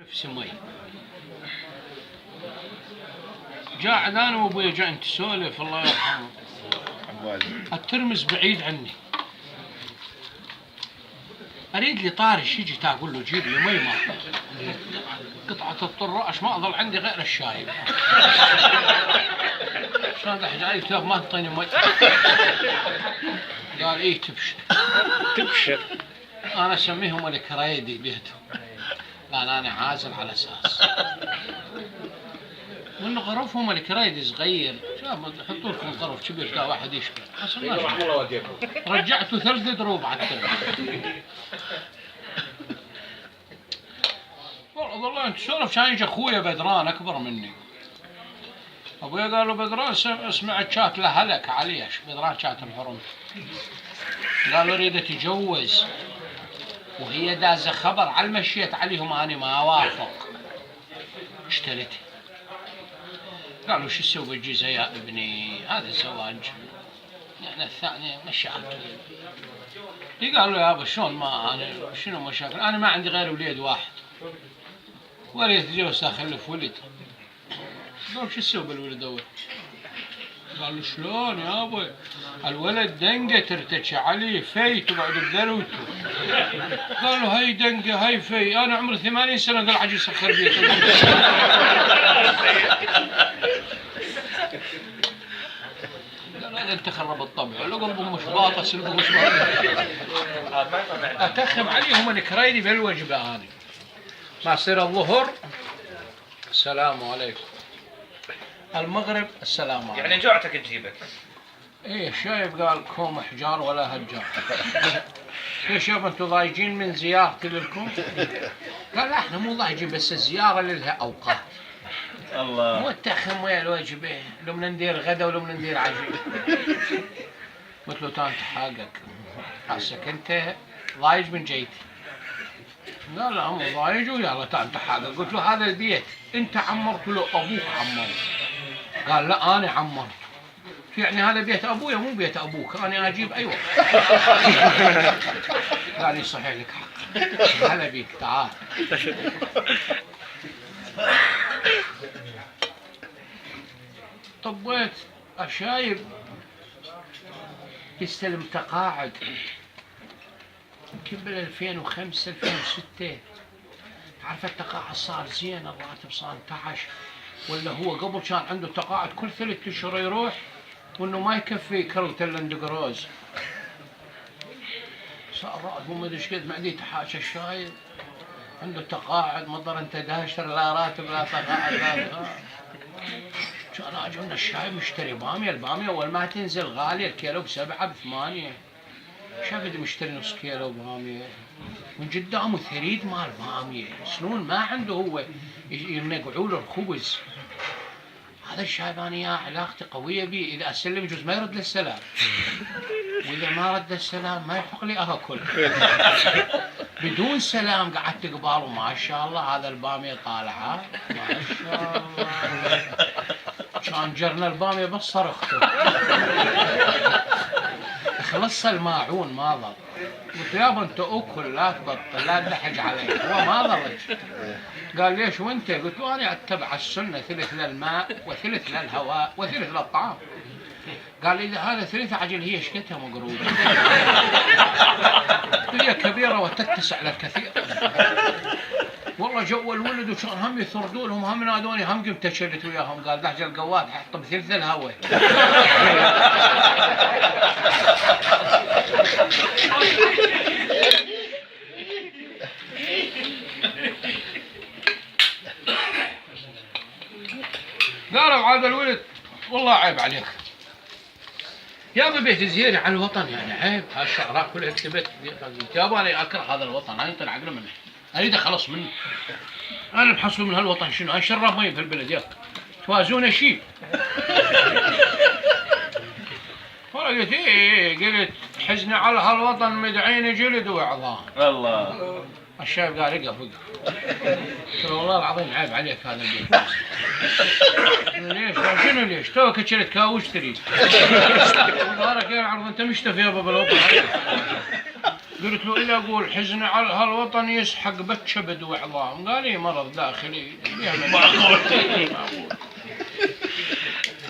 في سمي. جاء عدان وابوي جاء انت سولف الله يرحمه. الترمز بعيد عني. اريد لي طارش يجي تقول له جيب لي مي ما قطعة الطراش ما اظل عندي غير الشاي. شلون دحج علي تاب ما تعطيني مي. قال ايه تبشر. تبشر. انا اسميهم الكريدي بيتهم. لان انا عازل على اساس من غرفهم الكريدي صغير. يحطوا لكم غرف كبير ذا واحد يشبه. رجعته 3 دروب على الترم. والله انت سولف كان يجي اخويا بدران اكبر مني. ابويا قال له بدران اسمع الشات له هلك عليش. بدران شات الحرم. قال له اريد اتجوز وهي دازه خبر على مشيت عليهم انا ما اوافق. اشتريت. قالوا شو تسوي بالجيزه يا ابني؟ هذا الزواج يعني الثاني مشاكل. قال له يا ابا شلون ما انا شنو مشاكل؟ انا ما عندي غير وليد واحد. وليد تجوز اخلف ولد. قال شو تسوي بالولد اول؟ قال له شلون يا ابوي؟ الولد دنقه ترتكي عليه فيت وبعد بذروته. قال له هي دنقه هي في انا عمري 80 سنه قال عجي يسخر بيته. قال هذا انت خرب الطبع لو قلبهم مش باطه سلبهم مش باطه. اتخم عليهم الكريدي بالوجبه هذه. ما يصير الظهر السلام عليكم. المغرب السلام عليكم. يعني جوعتك تجيبك. ايه شايف قال كوم حجار ولا هجار. يا شباب انتم ضايجين من زيارتي لكم؟ قال لا احنا مو ضايجين بس الزياره لها اوقات. الله. مو التخم ويا الوجبه لو بدنا ندير غدا ولو بدنا ندير عشاء. قلت له انت حقك حاسك انت ضايج من جيتي. قال لا مو ضايج ويلا انت حقك. قلت له هذا البيت انت عمرت له ابوك عمر. قال لا انا عمرت. يعني هذا بيت ابويا مو بيت ابوك انا اجيب اي وقت. قال لي صحيح لك حق. هلا بيك تعال. طبيت الشايب يستلم تقاعد يمكن بال 2005 2006. عارف التقاعد صار زين الراتب صار 18 ولا هو قبل كان عنده تقاعد كل 3 اشهر يروح وانه ما يكفي كروت الاندقروز. صار راتبه ما ادري ايش قد معدي تحاشى الشايب عنده تقاعد مضر انت داشر لا راتب لا تقاعد لا. كان اجي من الشايب مشتري باميه. الباميه اول ما تنزل غاليه الكيلو ب7 ب8. شافت مشتري نص كيلو باميه من قدامه ثريد مال باميه سنون ما عنده هو ينقعوا له الخبز. هذا الشايب انا يا علاقتي قويه بيه اذا اسلم يجوز ما يرد للسلام واذا ما رد السلام ما يحق لي اكل. بدون سلام قعدت قباله ما شاء الله هذا الباميه طالعه ما شاء الله. كان جرنا الباميه بس صرخته. خلص الماعون ما ظل. قلت يابا انت اكل لا تبطل لا تدحج علي. هو ما ظلج. قال ليش وانت؟ قلت له انا اتبع السنه 3 للماء و3 للهواء و3 للطعام. قال لي اذا هذا 3 عجل هي شكتها مقروده. هي كبيره وتتسع للكثير. والله جو الولد وكان هم يثردوا لهم هم نادوني هم قمت اشلت وياهم. قال دحج القواد حط بثلث الهواء. قالوا عاد الولد والله عيب عليك يا بيت زينة على الوطن يعني عيب. هالشعراء كلها كتبت يابا انا اكره هذا الوطن انا طلع عقله منه اريد اخلص منه. انا بحصل من هالوطن شنو؟ انا شرب مي في البلد ياك توازونه شيء. قلت قلت حزني على هالوطن مدعين جلد وعظام. الله. الشايب قال اقف قلت والله العظيم عيب عليك هذا البيت. ليش؟ قال شنو ليش؟ توك شريت كاوش تريد. ظهرك يا عرض انت مشتفي يابا بالوطن. قلت له إذا أقول حزن على هالوطن يسحق بكبد وعظام، قال لي مرض داخلي. معقول.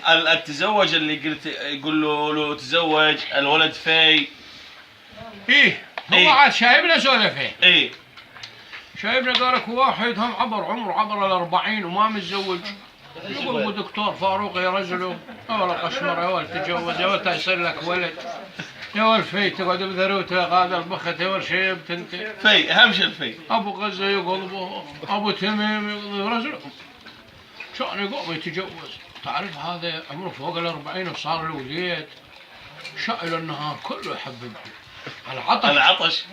التزوج اللي قلت يقول له تزوج الولد في إيه هو إيه. عاد شايبنا سولفه. ايه شايبنا قال لك واحد هم عبر ال40 وما متزوج، يقول ابو دكتور فاروق يا رجل يا ولد قشمر يا ولد تجوز يا ولد يصير لك ولد يا ولد في تقعد بذروته هذا البخت يا ولد شيبت انت. في اهم شيء الفي. ابو غزه يقول ابو تميم يقول يا رجل شلون يقوم يتجوز؟ تعرف هذا عمره فوق ال40 وصار له وليد، شائل النهار كله يحبب على العطش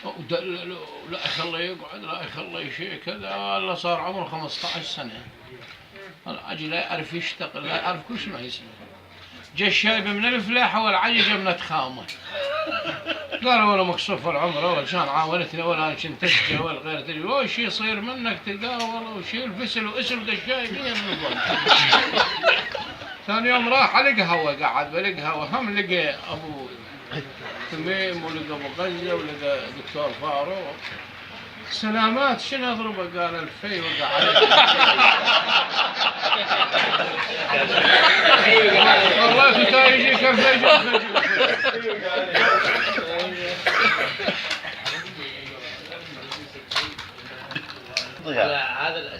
ودللوا لا يخليه يقعد لا يخليه شيء كذا، الله صار عمره 15 سنة العجي لا يعرف يشتغل لا يعرف كل شيء ما يسمع. جا الشايب من الفلاحة والعجي جبنا تخامة، قالوا ولا مقصوف العمر ولا كان عاونتني ولا انا كنت تسجى ولا غير تجي وش يصير منك تلقاه والله وشي الفسل واسل ذا الشايب هي النظام. ثاني يوم راح على قهوة قعد بالقهوة هم لقى ابو تميم ولقى ابو غزه ولقى دكتور فاروق. سلامات شنو اضربه؟ قال الفي وقع عليه. والله تايجي كيف ضياء.